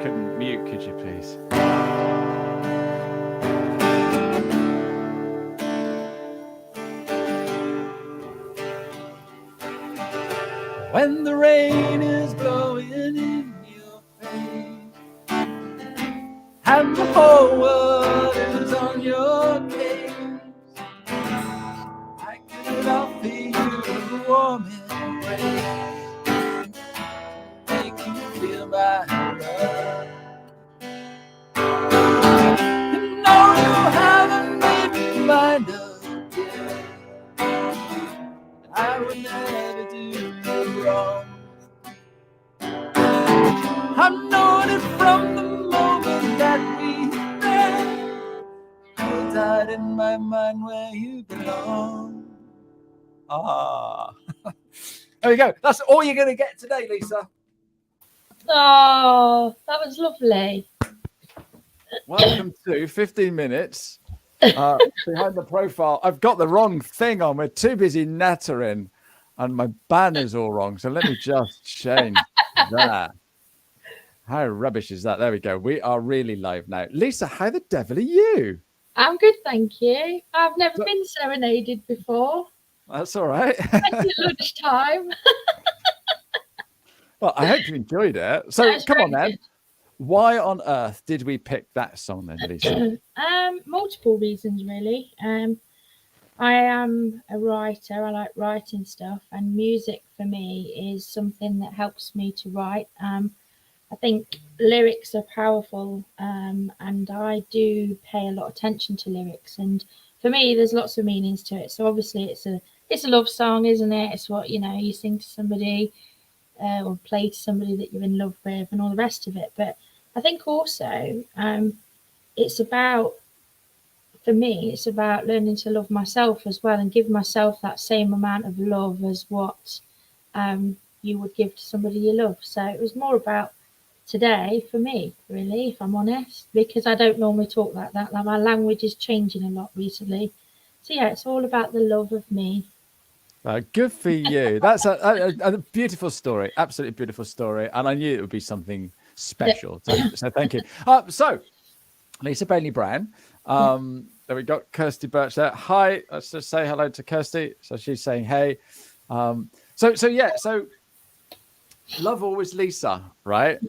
couldn't mute, could you please? When the rain is blowing in your face and the whole world is on your case, I could offer you a warm embrace, make you feel my love. You know you haven't made me mind up yet. I would never do you wrong. I've known it from the moment that we met. You're tied in my mind where you belong. Ah. There we go. That's all you're going to get today, Lisa. Oh, that was lovely. Welcome to 15 minutes behind the profile. I've got the wrong thing on. We're too busy nattering and my banner's all wrong. So let me just change that. How rubbish is that? There we go. We are really live now. Lisa, how the devil are you? I'm good, thank you. I've never been serenaded before. That's all right. At lunchtime. Well, I hope you enjoyed it. So come on then. Why on earth did we pick that song then, Lisa? Multiple reasons, really. I am a writer. I like writing stuff, and music for me is something that helps me to write. I think lyrics are powerful, and I do pay a lot of attention to lyrics. And for me, there's lots of meanings to it. So obviously, it's a love song, isn't it? It's what you sing to somebody, or play to somebody that you're in love with, and all the rest of it. But I think also, it's about, for me, it's about learning to love myself as well, and give myself that same amount of love as what you would give to somebody you love. So it was more about today for me, really, if I'm honest, because I don't normally talk like that. Like, my language is changing a lot recently. So yeah, it's all about the love of me. Good for you. That's a beautiful story. Absolutely beautiful story. And I knew it would be something special. So thank you. So Lisa Bailey-Brown. There we got Kirsty Birch there. Hi. Let's just say hello to Kirsty. So she's saying hey. So Love Always Lisa, right?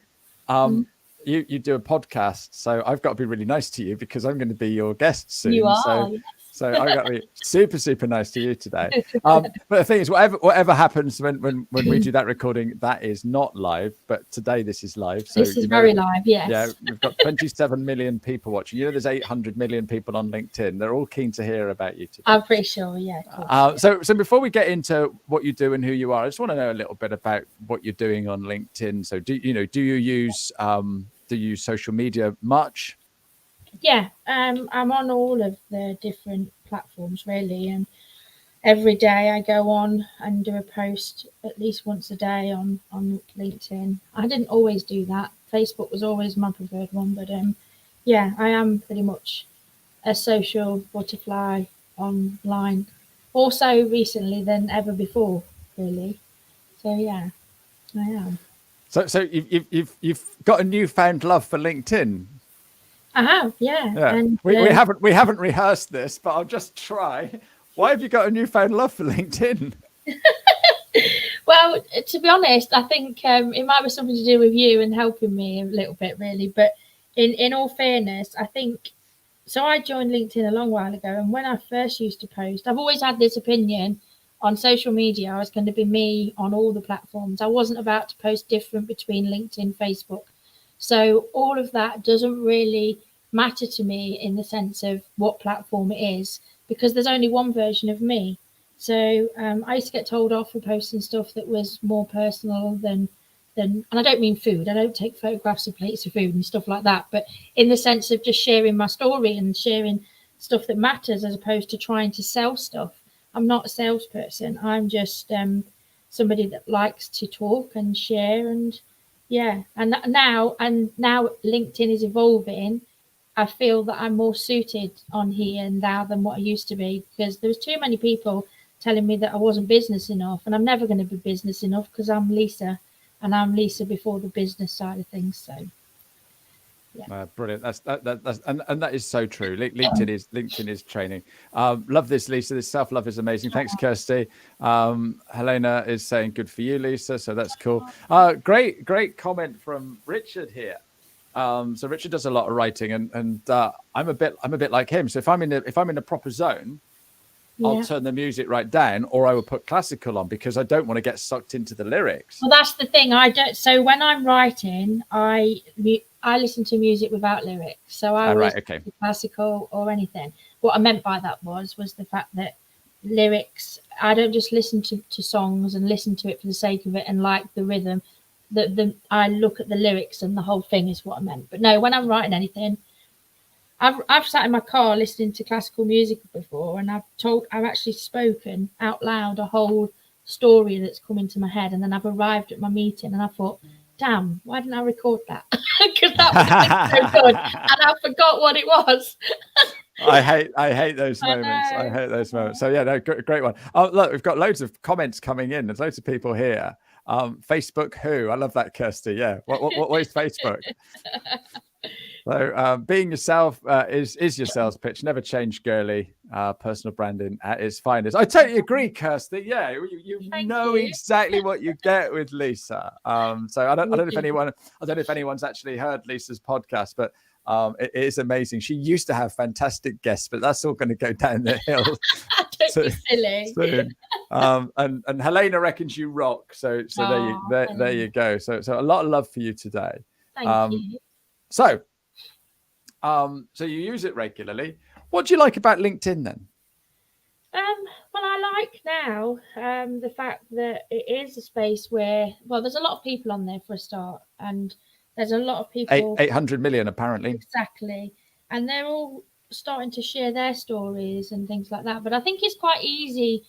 You do a podcast, so I've got to be really nice to you because I'm going to be your guest soon. You are. So I've got to be super nice to you today. But the thing is, whatever happens when we do that recording, that is not live. But today this is live. So this is very live, yes. Yeah, we've got 27 million people watching. There's 800 million people on LinkedIn. They're all keen to hear about you today. I'm pretty sure, yeah. Of course. So before we get into what you do and who you are, I just want to know a little bit about what you're doing on LinkedIn. So do you use social media much? Yeah, I'm on all of the different platforms, really, and every day I go on and do a post at least once a day on LinkedIn. I didn't always do that. Facebook was always my preferred one, but yeah, I am pretty much a social butterfly online, also recently than ever before, really. So yeah, I am. So you've got a newfound love for LinkedIn. I have, yeah. And we haven't rehearsed this, but I'll just try. Why have you got a newfound love for LinkedIn? Well, to be honest, I think it might be something to do with you and helping me a little bit, really. But in all fairness, I think so. I joined LinkedIn a long while ago, and when I first used to post, I've always had this opinion on social media. I was going to be me on all the platforms. I wasn't about to post different between LinkedIn, Facebook. So all of that doesn't really matter to me in the sense of what platform it is, because there's only one version of me. So I used to get told off for posting stuff that was more personal than, and I don't mean food. I don't take photographs of plates of food and stuff like that, but in the sense of just sharing my story and sharing stuff that matters as opposed to trying to sell stuff. I'm not a salesperson. I'm just somebody that likes to talk and share, and yeah. And now LinkedIn is evolving. I feel that I'm more suited on here now than what I used to be, because there was too many people telling me that I wasn't business enough, and I'm never going to be business enough because I'm Lisa, and I'm Lisa before the business side of things. So Brilliant. That's and that is so true. LinkedIn is training. Love this, Lisa. This self-love is amazing. Thanks, Kirsty. Helena is saying good for you, Lisa. So that's cool. Great comment from Richard here. So Richard does a lot of writing, and I'm a bit like him. So if I'm in a proper zone, I'll turn the music right down, or I will put classical on because I don't want to get sucked into the lyrics. Well, that's the thing. I don't. So when I'm writing, I listen to music without lyrics. So I listen to classical or anything. What I meant by that was the fact that lyrics. I don't just listen to songs and listen to it for the sake of it and like the rhythm. I look at the lyrics and the whole thing is what I meant. But no, when I'm writing anything, I've sat in my car listening to classical music before, and I've actually spoken out loud a whole story that's come into my head, and then I've arrived at my meeting and I thought, damn, why didn't I record that? Because that was so good, and I forgot what it was. I hate those moments. I hate those moments. So yeah, no, great one. Oh, look, we've got loads of comments coming in. There's loads of people here. Facebook who? I love that, Kirsty. Yeah. What is Facebook? So being yourself is your sales pitch. Never change, girly. Personal branding at its finest. I totally agree, Kirsty. Yeah, you know exactly what you get with Lisa. So I don't know if anyone's actually heard Lisa's podcast, but it is amazing. She used to have fantastic guests, but that's all going to go down the hill. Don't be silly. Soon. And Helena reckons you rock. So there you go. So a lot of love for you today. Thank you. So you use it regularly. What do you like about LinkedIn then? Well, I like now the fact that it is a space where, well, there's a lot of people on there for a start, and there's a lot of people. 800 million apparently. Exactly, and they're all starting to share their stories and things like that. But I think it's quite easy.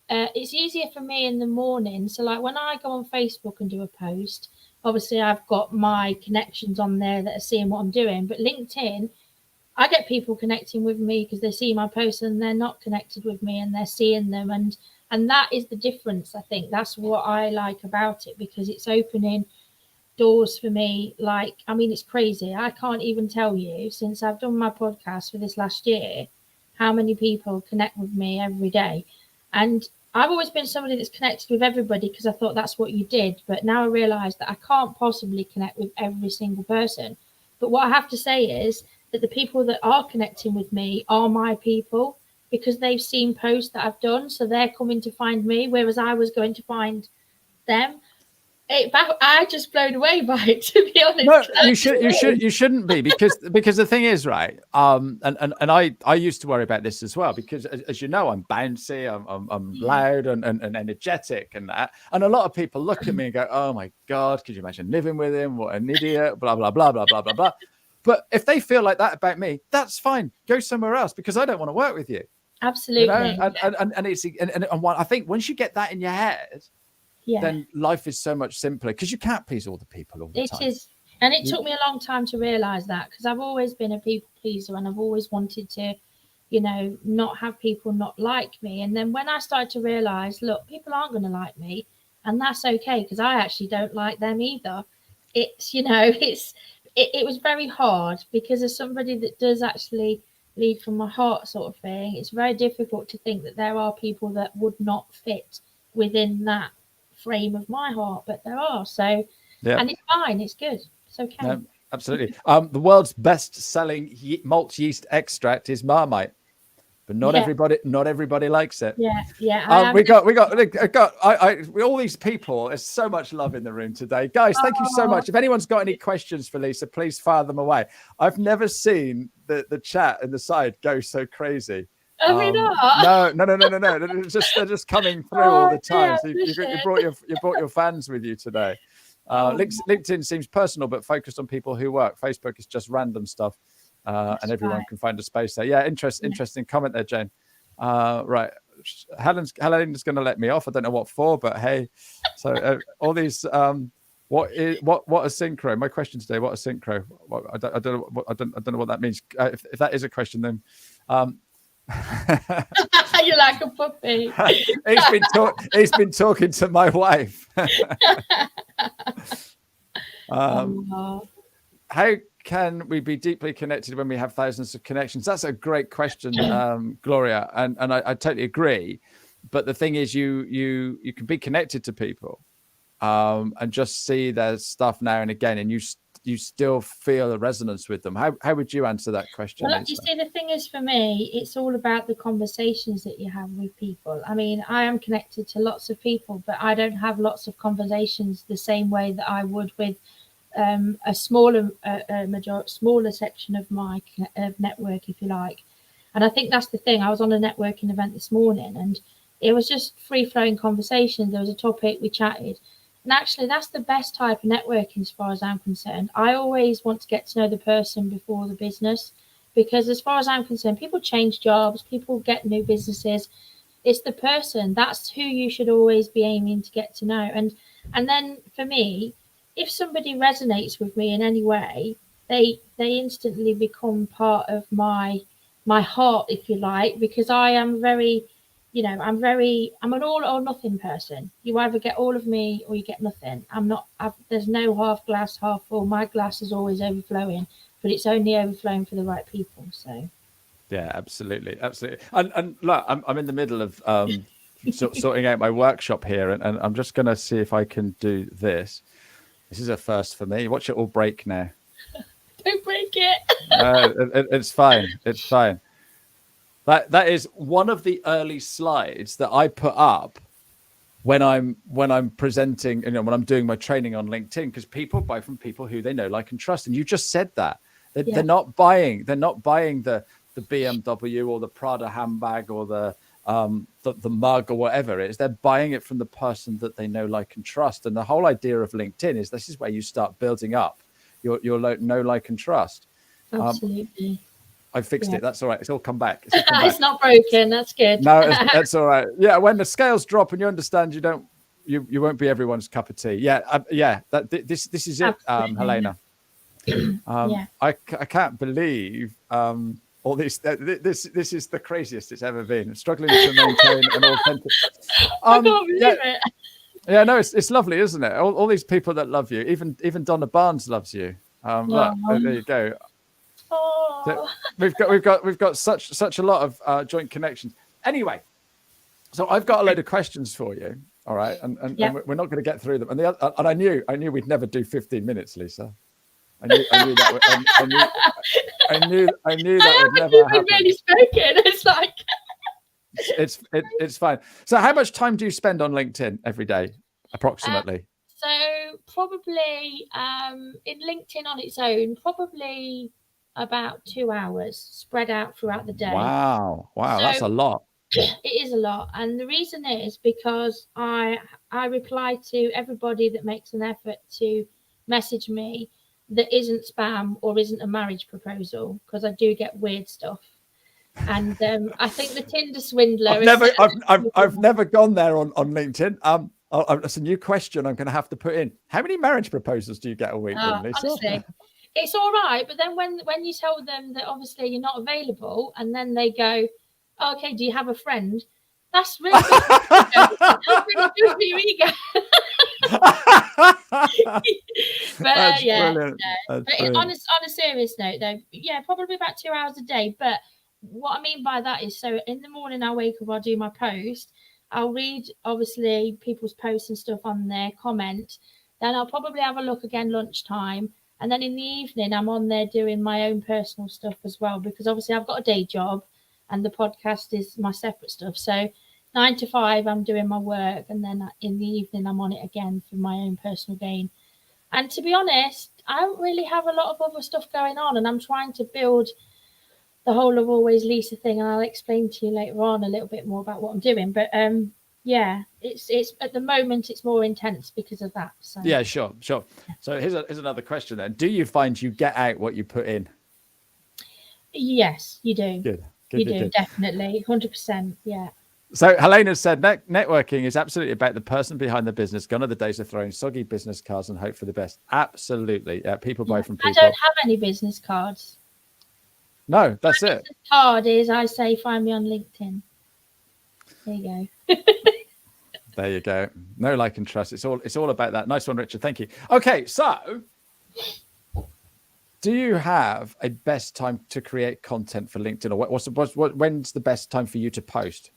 It's easier for me in the morning. So like when I go on Facebook and do a post, obviously I've got my connections on there that are seeing what I'm doing. But LinkedIn, I get people connecting with me because they see my posts and they're not connected with me and they're seeing them. And that is the difference. I think that's what I like about it, because it's opening doors for me. Like, I mean, it's crazy. I can't even tell you, since I've done my podcast for this last year, how many people connect with me every day. And I've always been somebody that's connected with everybody because I thought that's what you did. But now I realise that I can't possibly connect with every single person. But what I have to say is that the people that are connecting with me are my people, because they've seen posts that I've done. So they're coming to find me, whereas I was going to find them. I just blown away by it, to be honest. No, you shouldn't be, because the thing is, right? And I used to worry about this as well, because as you know, I'm bouncy, I'm loud and energetic and that. And a lot of people look at me and go, "Oh my God, could you imagine living with him? What an idiot!" Blah blah blah blah blah blah blah. But if they feel like that about me, that's fine. Go somewhere else, because I don't want to work with you. Absolutely. You know? And I think once you get that in your head, then life is so much simpler, because you can't please all the people all the time. It is. And it took me a long time to realise that, because I've always been a people pleaser and I've always wanted to, not have people not like me. And then when I started to realise, look, people aren't going to like me, and that's okay, because I actually don't like them either. It was very hard, because as somebody that does actually lead from my heart sort of thing, it's very difficult to think that there are people that would not fit within that frame of my heart, but there are. So and it's fine, it's good, it's okay. No, absolutely. The world's best-selling malt yeast extract is Marmite, but not everybody likes it. We got all these people. There's so much love in the room today, guys. Thank you so much. If anyone's got any questions for Lisa, please fire them away. I've never seen the chat in the side go so crazy. No. They're just coming through all the time. So you brought your fans with you today. LinkedIn seems personal but focused on people who work. Facebook is just random stuff, and everyone can find a space there. Yeah, interesting comment there, Jane. Right, Helen's going to let me off. I don't know what for, but hey. So all these. What a synchro? My question today. What a synchro? I don't know what that means. If that is a question, then. You're like a puppy. He's been talking to my wife. How can we be deeply connected when we have thousands of connections? That's a great question, Gloria, and I totally agree. But the thing is, you can be connected to people, and just see their stuff now and again, and you still feel a resonance with them. How would you answer that question, Well, Lisa? you see, the thing is, for me, it's all about the conversations that you have with people. I mean, I am connected to lots of people, but I don't have lots of conversations the same way that I would with a smaller smaller section of my network, if you like. And I think that's the thing. I was on a networking event this morning, and it was just free flowing conversation. There was a topic, we chatted. And actually, that's the best type of networking as far as I'm concerned. I always want to get to know the person before the business, because as far as I'm concerned, people change jobs, people get new businesses. It's the person. That's who you should always be aiming to get to know. And then for me, if somebody resonates with me in any way, they instantly become part of my heart, if you like, because I am very, I'm an all or nothing person. You either get all of me or you get nothing. There's no half glass, half full. My glass is always overflowing, but it's only overflowing for the right people. So. Yeah, absolutely. And look, I'm in the middle of sorting out my workshop here, and I'm just going to see if I can do this. This is a first for me. Watch it all break now. Don't break it. It's fine. It's fine. That is one of the early slides that I put up when I'm presenting, when I'm doing my training on LinkedIn, because people buy from people who they know, like, and trust. And you just said that. They're not buying the BMW or the Prada handbag or the mug or whatever it is. They're buying it from the person that they know, like, and trust. And the whole idea of LinkedIn is this is where you start building up your know, like, and trust. Absolutely. I fixed it. That's all right. It's all come back. It's not broken. That's good. No, that's all right. Yeah, when the scales drop and you understand, you won't be everyone's cup of tea. This is it, Helena. I can't believe all this. This is the craziest it's ever been. I'm struggling to maintain an authentic. I can't believe it. Yeah, no, it's lovely, isn't it? All these people that love you, even Donna Barnes loves you. Look, there you go. So we've got such a lot of joint connections. Anyway, so I've got a load of questions for you. All right, and we're not going to get through them. And I knew we'd never do 15 minutes, Lisa. I knew that would never happen. Really spoken. It's like it's fine. So, how much time do you spend on LinkedIn every day, approximately? So probably in LinkedIn on its own, probably about 2 hours spread out throughout the day. Wow, so, that's a lot. It is a lot, and the reason is because I reply to everybody that makes an effort to message me that isn't spam or isn't a marriage proposal, because I do get weird stuff. And I think the Tinder swindler. I've never gone there on LinkedIn. That's a new question I'm going to have to put in. How many marriage proposals do you get a week, Lisa? Honestly, it's all right, but then when you tell them that obviously you're not available, and then they go, oh, "Okay, do you have a friend?" That's really good. That's really good for your ego. But on a serious note, though, probably about 2 hours a day. But what I mean by that is, so in the morning I wake up, I'll do my post, I'll read obviously people's posts and stuff on their comment, then I'll probably have a look again lunchtime, and then in the evening I'm on there doing my own personal stuff as well, because obviously I've got a day job and the podcast is my separate stuff. So 9 to 5 I'm doing my work, and then in the evening I'm on it again for my own personal gain. And to be honest, I don't really have a lot of other stuff going on, and I'm trying to build the whole of Always Lisa thing, and I'll explain to you later on a little bit more about what I'm doing. But it's at the moment it's more intense because of that. So yeah, sure. So here's another question then. Do you find you get out what you put in? Yes, you do. Good. You do, definitely, 100%. Yeah. So Helena said networking is absolutely about the person behind the business. Gone are the days of throwing soggy business cards and hope for the best. Absolutely. Yeah, people buy from people. I don't have any business cards. No, that's My it. business card is, I say, find me on LinkedIn. There you go. There you go. No, like, and trust. It's all about that. Nice one, Richard. Thank you. Okay, so Do you have a best time to create content for LinkedIn, or when's the best time for you to post?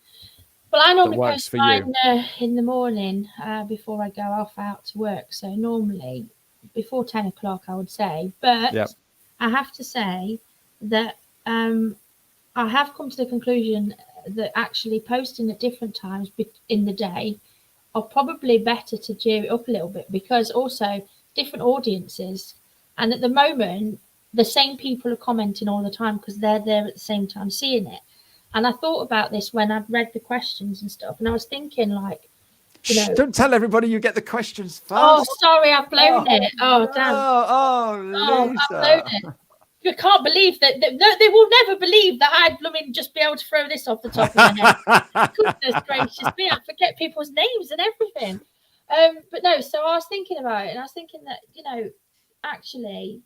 Well, I normally works post for mine in the morning before I go off out to work. So normally before 10 o'clock, I would say. But Yep. I have to say that I have come to the conclusion that actually posting at different times in the day are probably better to gear it up a little bit, because also different audiences. And at the moment, the same people are commenting all the time because they're there at the same time seeing it. And I thought about this when I'd read the questions and stuff, and I was thinking, like, Shh, don't tell everybody you get the questions first. Oh, sorry, I've blown it. Oh, damn. Oh, Lisa. I've blown it. I can't believe that. They will never believe that I'd just be able to throw this off the top of my head. Goodness gracious me, I forget people's names and everything. But no, so I was thinking about it, and I was thinking that, actually,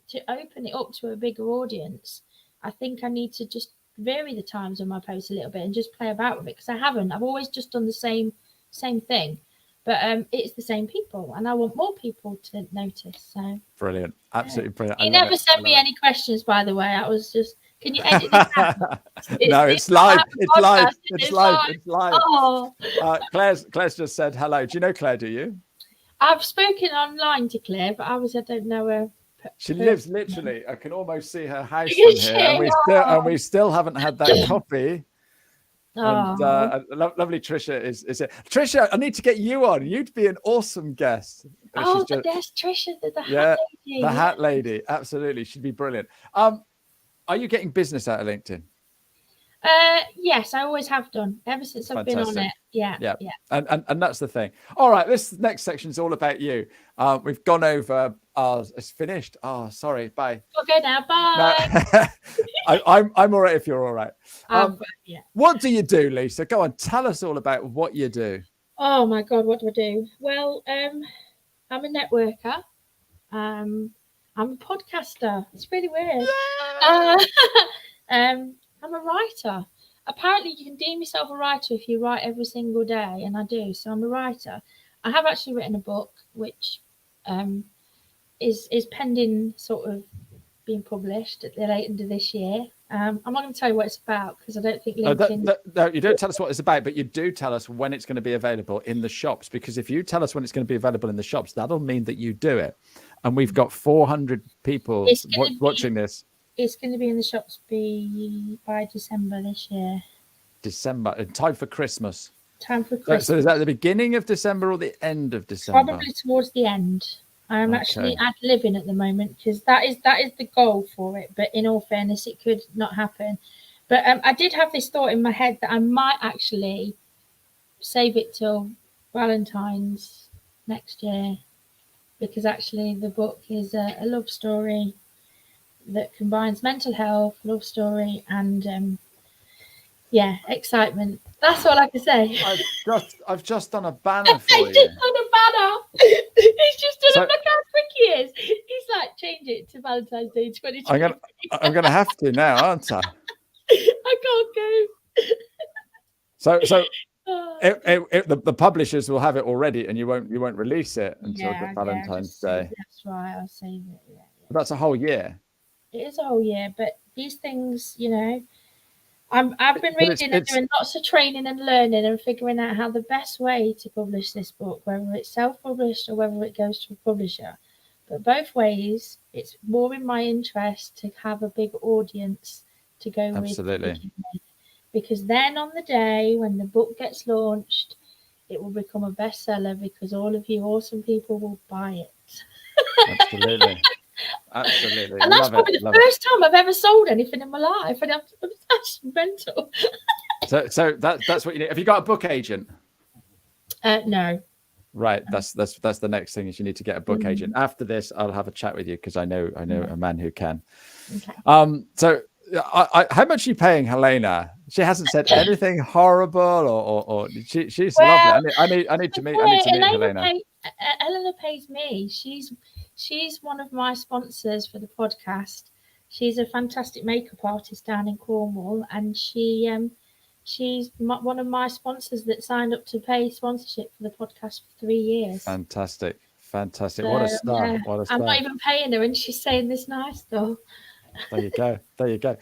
to open it up to a bigger audience, I think I need to just vary the times on my posts a little bit and just play about with it, because I haven't. I've always just done the same thing. But it's the same people, and I want more people to notice. So brilliant, absolutely brilliant. You never sent me any questions, by the way. I was just, can you edit this out? No, it's live. It's live. It's live. It's live. Oh. Claire's just said hello. Do you know Claire? Do you? I've spoken online to Claire, but obviously I don't know her. She lives literally. I can almost see her house from here, and we still haven't had that coffee. And lovely Trisha is it. Trisha, I need to get you on. You'd be an awesome guest. There's Trisha, the hat lady. The hat lady. Absolutely, she'd be brilliant. Are you getting business out of LinkedIn? Yes, I always have done ever since I've been on it. Yeah. And that's the thing. All right, this next section is all about you. We've gone over. It's finished. Oh, sorry. Bye. Okay, now bye. No. I'm all right if you're all right. What do you do, Lisa? Go on, tell us all about what you do. Oh my God, what do I do? Well, I'm a networker. I'm a podcaster. It's really weird. I'm a writer. Apparently, you can deem yourself a writer if you write every single day, and I do. So I'm a writer. I have actually written a book, which is pending sort of being published at the late end of this year. I'm not going to tell you what it's about, because I don't think LinkedIn... No, you don't tell us what it's about, but you do tell us when it's going to be available in the shops, because if you tell us when it's going to be available in the shops, that'll mean that you do it. And we've got 400 people watching this. It's going to be in the shops by December this year. December, in time for Christmas. Time for Christmas. So is that the beginning of December or the end of December? Probably towards the end. I'm actually ad-libbing at the moment, because that is the goal for it. But in all fairness, it could not happen. But I did have this thought in my head that I might actually save it till Valentine's next year, because actually the book is a love story that combines mental health, love story, and excitement. That's all I can say. I've just done a banner for you. He's just done a banner. He's just done a look how quick he is. He's like, change it to Valentine's Day 2020. I'm gonna have to now, aren't I? I can't go. So the publishers will have it already, and you won't release it until Valentine's Day. That's right. I'll save it. Yeah. That's a whole year. It is a whole year, but these things, I've been reading and doing lots of training and learning and figuring out how the best way to publish this book, whether it's self-published or whether it goes to a publisher. But both ways, it's more in my interest to have a big audience to go with. Absolutely. Because then on the day when the book gets launched, it will become a bestseller, because all of you awesome people will buy it. Absolutely. Absolutely. And that's probably the first time I've ever sold anything in my life. And that's mental. So that's what you need. Have you got a book agent? No. Right. That's the next thing, is you need to get a book agent. After this, I'll have a chat with you, because I know a man who can. Okay. So how much are you paying Helena? She hasn't said anything horrible, or she's lovely. I need to meet Helena. Helena pays me. She's one of my sponsors for the podcast. She's a fantastic makeup artist down in Cornwall, and she's one of my sponsors that signed up to pay sponsorship for the podcast for 3 years. Fantastic. Fantastic. So, What a star. yeah, What a I'm not star. even paying her, and she's saying this nice stuff. There you go. There you go.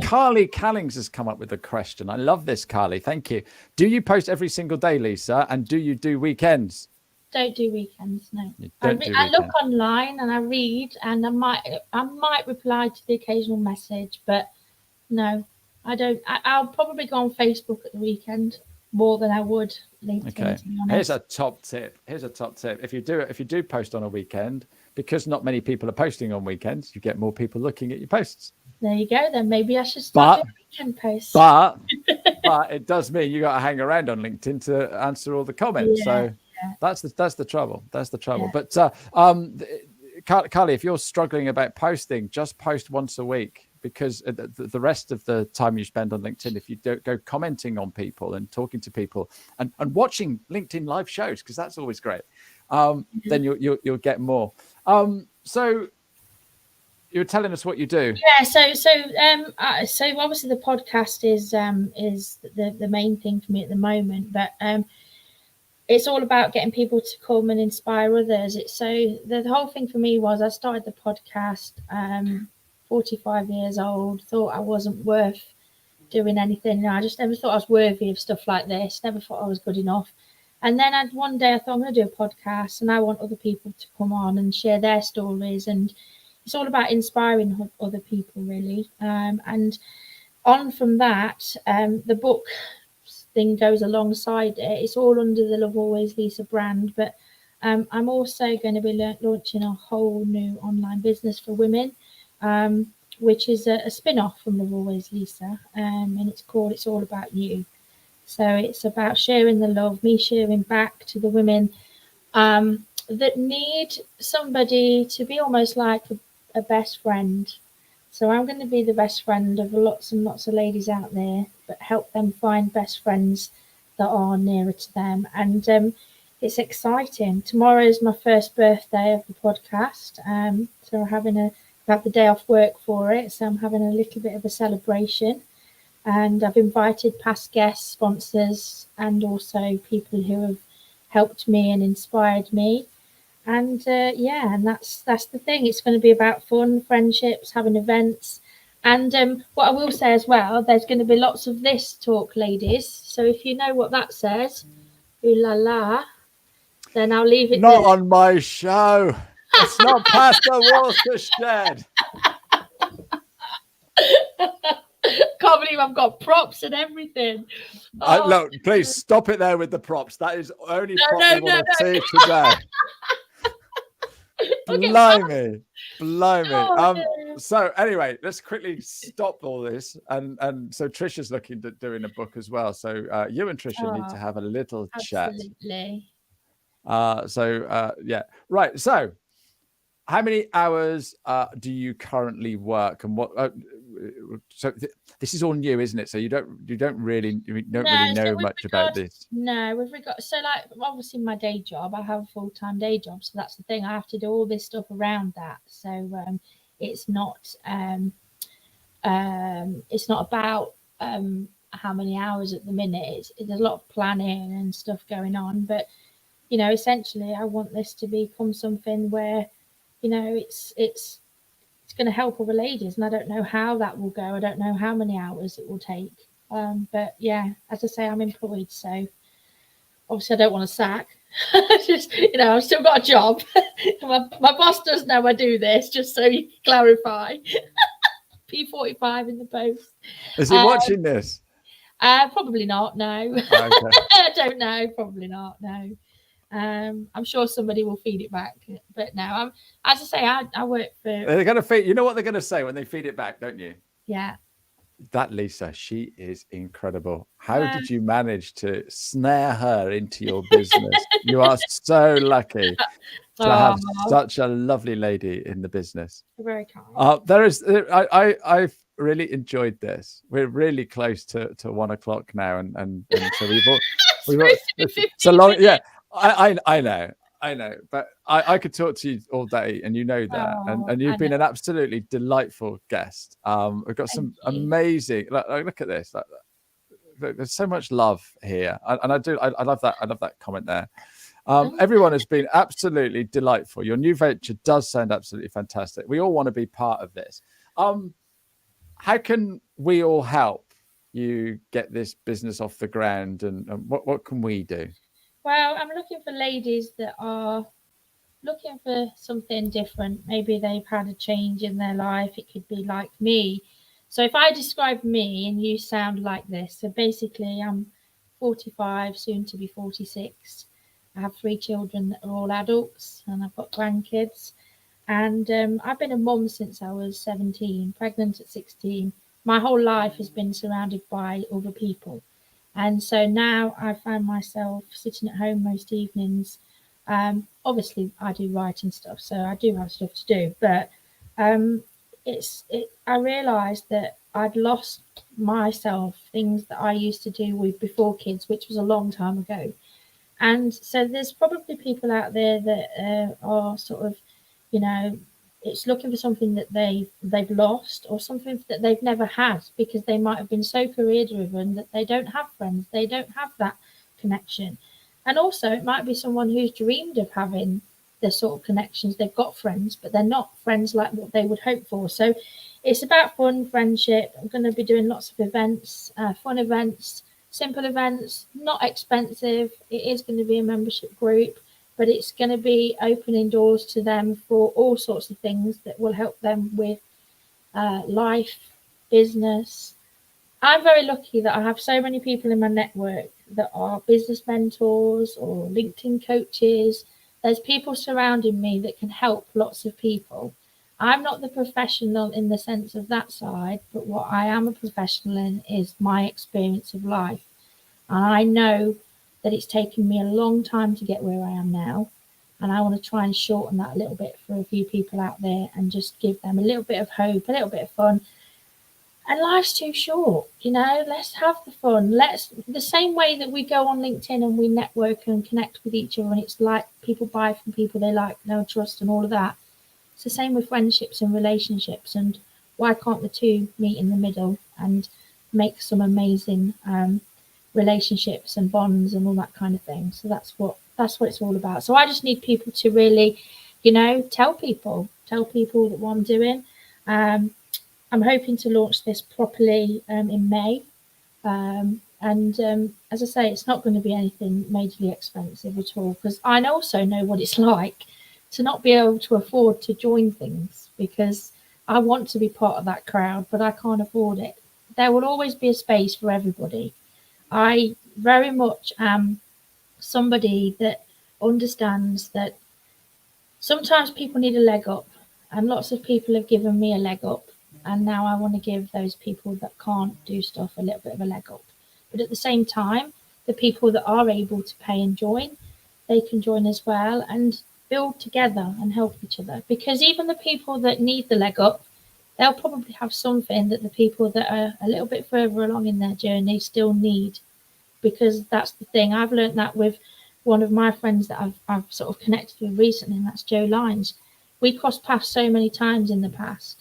Carly Callings has come up with a question. I love this, Carly. Thank you. Do you post every single day, Lisa? And do you do weekends? Don't do weekends, no. You I, don't do I look weekends. online and I read, and I might reply to the occasional message, but no, I don't. I'll probably go on Facebook at the weekend more than I would LinkedIn. Okay. To be honest. Here's a top tip. Here's a top tip. If you do post on a weekend, because not many people are posting on weekends, you get more people looking at your posts. There you go. Then maybe I should start doing weekend posts. But it does mean you got to hang around on LinkedIn to answer all the comments. So that's the trouble. That's the trouble. Yeah. But Carly, if you're struggling about posting, just post once a week, because the rest of the time you spend on LinkedIn, if you don't go commenting on people and talking to people and watching LinkedIn live shows, because that's always great, then you'll get more. So you're telling us what you do. Yeah. So obviously the podcast is the main thing for me at the moment, but it's all about getting people to come and inspire others. The whole thing for me was I started the podcast, 45 years old, thought I wasn't worth doing anything. I just never thought I was worthy of stuff like this. Never thought I was good enough. And then one day I thought, I'm going to do a podcast, and I want other people to come on and share their stories. And it's all about inspiring other people, really. And on from that, the book thing goes alongside it. It's all under the Love Always Lisa brand, but I'm also going to be launching a whole new online business for women, which is a spin-off from Love Always Lisa, and it's called It's All About You. So it's about sharing the love, me sharing back to the women that need somebody to be almost like a best friend. So I'm going to be the best friend of lots and lots of ladies out there, but help them find best friends that are nearer to them. And it's exciting. Tomorrow is my first birthday of the podcast. So I've had the day off work for it. So I'm having a little bit of a celebration. And I've invited past guests, sponsors, and also people who have helped me and inspired me. And and that's the thing. It's going to be about fun, friendships, having events. And what I will say as well, there's going to be lots of this talk, ladies. So if you know what that says, ooh la la, then I'll leave it Not there. on my show. It's not Pastor Watershed. Can't believe I've got props and everything. Look, please stop it there with the props. That is only prop we want to see today. Blimey. So anyway, let's quickly stop all this, and so Trisha's looking at doing a book as well. So you and Trisha need to have a little chat. Absolutely. Right. So how many hours do you currently work, and what? This is all new, isn't it? So you don't really know much about this. No, like obviously my day job, I have a full-time day job, so that's the thing. I have to do all this stuff around that. So it's not about how many hours at the minute. There's a lot of planning and stuff going on, but essentially I want this to become something where it's going to help other ladies, and I don't know how that will go. I don't know how many hours it will take. But yeah, as I say, I'm employed, so obviously I don't want to sack. Just I've still got a job. my boss does know I do this, just so you can clarify. P45 in the post. Is he watching this? Probably not. No. Okay. I don't know. Probably not. No. I'm sure somebody will feed it back, but no, as I say, I work for. They're going to feed. You know what they're going to say when they feed it back, don't you? Yeah. That Lisa, she is incredible. How did you manage to snare her into your business? You are so lucky to have such a lovely lady in the business. You're very kind. I've really enjoyed this. We're really close to 1 o'clock now, and so we've so long. Yeah. I know, but I could talk to you all day, and you know that, and you've been an absolutely delightful guest. We've got some amazing. Look at this. There's so much love here, and I love that. I love that comment there. Everyone has been absolutely delightful. Your new venture does sound absolutely fantastic. We all want to be part of this. How can we all help you get this business off the ground, and what can we do? Well, I'm looking for ladies that are looking for something different. Maybe they've had a change in their life. It could be like me. So if I describe me and you sound like this, so basically I'm 45, soon to be 46. I have 3 children that are all adults, and I've got grandkids. And I've been a mum since I was 17, pregnant at 16. My whole life has been surrounded by other people. And so now I find myself sitting at home most evenings. Obviously, I do writing stuff, so I do have stuff to do. But um, I realised that I'd lost myself, things that I used to do with before kids, which was a long time ago. And so there's probably people out there that are sort of, you know, it's looking for something that they've lost, or something that they've never had, because they might have been so career driven that they don't have friends, they don't have that connection. And also it might be someone who's dreamed of having the sort of connections. They've got friends, but they're not friends like what they would hope for. So it's about fun, friendship. I'm going to be doing lots of events, fun events, simple events, not expensive. It is going to be a membership group, but it's going to be opening doors to them for all sorts of things that will help them with life, business. I'm very lucky that I have so many people in my network that are business mentors or LinkedIn coaches. There's people surrounding me that can help lots of people. I'm not the professional in the sense of that side, but what I am a professional in is my experience of life. And I know that it's taken me a long time to get where I am now. And I want to try and shorten that a little bit for a few people out there and just give them a little bit of hope, a little bit of fun. And life's too short, let's have the fun. The same way that we go on LinkedIn and we network and connect with each other, and it's like people buy from people they like, know, trust, and all of that. It's the same with friendships and relationships. And why can't the two meet in the middle and make some amazing relationships and bonds and all that kind of thing? So that's what it's all about. So I just need people to really, tell people that what I'm doing. I'm hoping to launch this properly in May. As I say, it's not going to be anything majorly expensive at all, because I also know what it's like to not be able to afford to join things, because I want to be part of that crowd, but I can't afford it. There will always be a space for everybody. I very much am somebody that understands that sometimes people need a leg up, and lots of people have given me a leg up. And now I want to give those people that can't do stuff a little bit of a leg up. But at the same time, the people that are able to pay and join, they can join as well and build together and help each other. Because even the people that need the leg up, they'll probably have something that the people that are a little bit further along in their journey still need. Because that's the thing. I've learned that with one of my friends that I've sort of connected with recently, and that's Joe Lines. We crossed paths so many times in the past.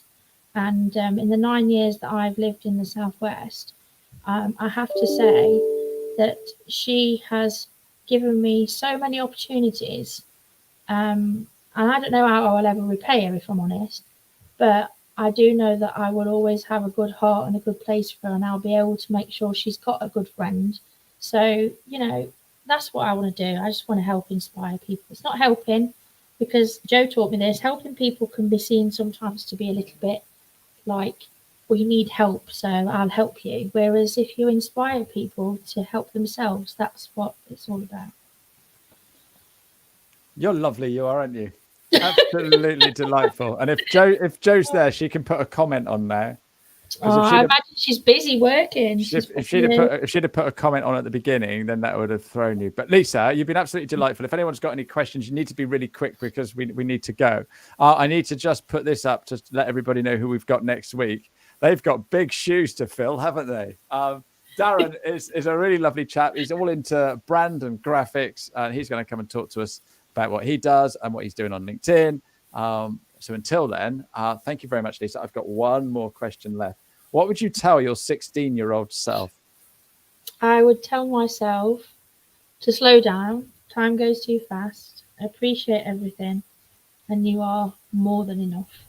And in the 9 years that I've lived in the Southwest, I have to say that she has given me so many opportunities. And I don't know how I'll ever repay her, if I'm honest. But I do know that I will always have a good heart and a good place for her, and I'll be able to make sure she's got a good friend. So, that's what I want to do. I just want to help inspire people. It's not helping, because Joe taught me this. Helping people can be seen sometimes to be a little bit like, well, you need help, so I'll help you. Whereas if you inspire people to help themselves, that's what it's all about. You're lovely, you are, aren't you? Absolutely delightful. And if Joe's there, she can put a comment on there. I imagine she's busy working. If she'd have put a comment on at the beginning, then that would have thrown you. But Lisa, you've been absolutely delightful. If anyone's got any questions, you need to be really quick, because we need to go. I need to just put this up to let everybody know who we've got next week. They've got big shoes to fill, haven't they? Darren is a really lovely chap. He's all into brand and graphics, and he's going to come and talk to us about what he does and what he's doing on LinkedIn. So until then, thank you very much, Lisa. I've got one more question left. What would you tell your 16-year-old self? I would tell myself to slow down, Time goes too fast. Appreciate everything, and you are more than enough.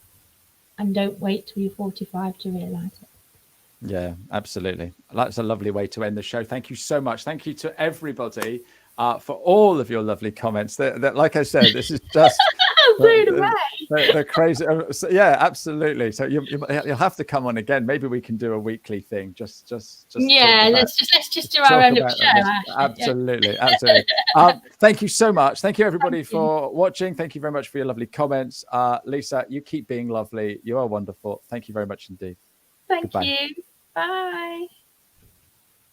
And don't wait till you're 45 to realise it. Yeah, absolutely. That's a lovely way to end the show. Thank you so much. Thank you to everybody for all of your lovely comments. That, like I said, this is just I'm blown away. the crazy. So, yeah, absolutely. So you'll have to come on again. Maybe we can do a weekly thing. Just Yeah, let's just do our own little show. Absolutely, absolutely. Thank you so much. Thank you everybody for watching. Thank you very much for your lovely comments. Lisa, you keep being lovely. You are wonderful. Thank you very much indeed. Thank you. Bye.